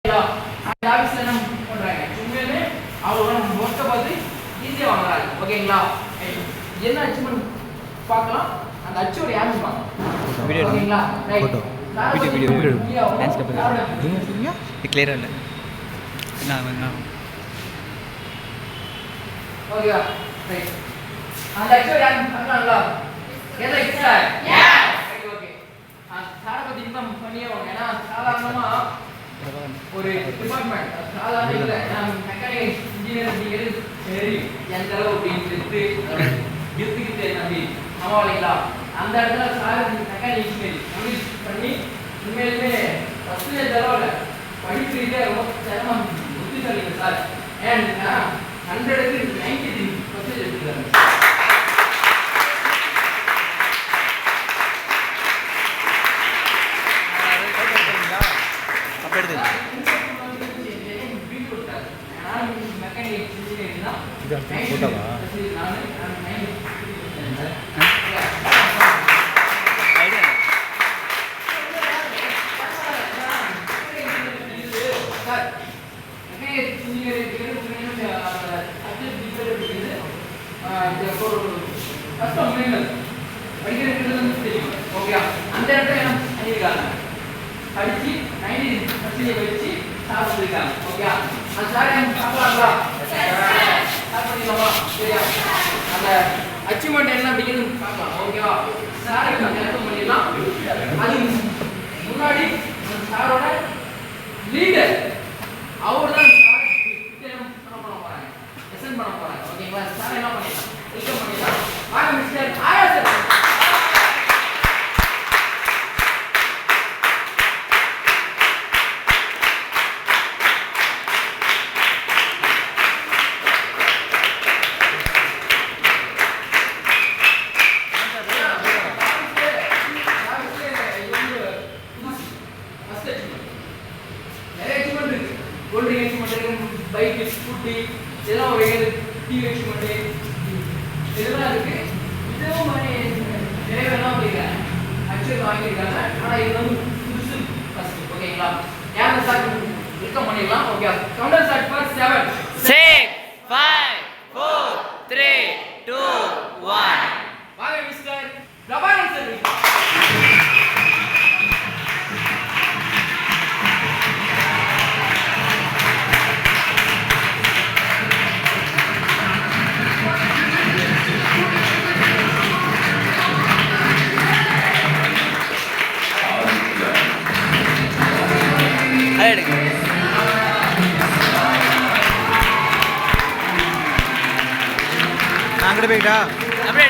அந்த ஆபீஸ்ல என்ன பண்றாங்க உண்மையிலே அவங்களோட ஒர்க்கை பார்த்து ஈஸியாக வாங்குறாங்க. ஓகேங்களா? என்ன அச்சீவ்மெண்ட் பார்க்கலாம், அந்த அச்சீவ் யாருன்னு பார்க்கலாம். ஓகேங்களா? ரைட். வீடியோ டான்ஸ் கற்றுக்க கிளியராக இல்லை என்ன ஓகேவா? ரைட். அந்த அச்சீவ் யாருன்னு பார்க்கலாங்களா? எதை சார்? ரைட். ஓகே. சாரை பற்றி இன்ஃபார்ம் பண்ணியே வாங்க. ஏன்னா சாதாரணமாக ஒரு டிபார்ட்மெண்ட் சாதாரண இல்லை. மெக்கானிக்கல் இன்ஜினியர் அப்படிங்கிறது சரி எந்த அளவு அப்படின்னு எடுத்துக்கிட்டு நம்பி ஆமா இல்லைங்களா? அந்த இடத்துல சார் மெக்கானிக்கல் இன்ஜினியரிங் கம்ப்ளீட் பண்ணி உண்மையிலுமே பர்சன்டேஜ் அளவில் படிக்கிறதே ரொம்ப சிரமம் புத்திசாலிங்க சார். அண்ட் 100க்கு 93% எடுத்துக்கிறாங்க. அந்த இடத்துல என்ன பண்ணியிருக்காங்க, படிச்சு 90% வச்சு சாப்பிட்டுருக்காங்க. ஓகே, அந்த சார் சாப்பிடலாங்களா? ஸ்டார்ட் பண்ணிடலாமா? சரியா? அந்த அச்சீவ்மெண்ட் என்ன அப்படிங்கிறது பார்க்கலாம். ஓகேவா? சாருக்கு அந்த இடத்துல பண்ணிடலாம். அது முன்னாடி அந்த சாரோட லீடர் அவர் தான் பண்ண போறாங்க, லெசன் பண்ண போறாங்க. ஓகேங்களா? சார் என்ன பண்ணிடலாம், வெல்கம் பண்ணிடலாம். வாங்க மிஸ்டர் ஆயா சார். பைக் ஸ்கூட்டி இதெல்லாம் ஒரு டிவி வச்சுமெண்ட்டு இதெல்லாம் இருக்கு. இதுவும் நிறைவேறலாம் அப்படிங்கிறாங்க, ஆக்சுவலி வாங்கியிருக்காங்க. ஆனால் இது வந்து புதுசு ஃபர்ஸ்ட். ஓகேங்களா? யாரும் சார் வெல்கம் பண்ணிடலாம். Okay, counter start for 7 6 5 4 3 2 1. வாங்க மிஸ்டர் பிரபாகரன் சார். அங்கிட்டு போயிட்டா அப்படியே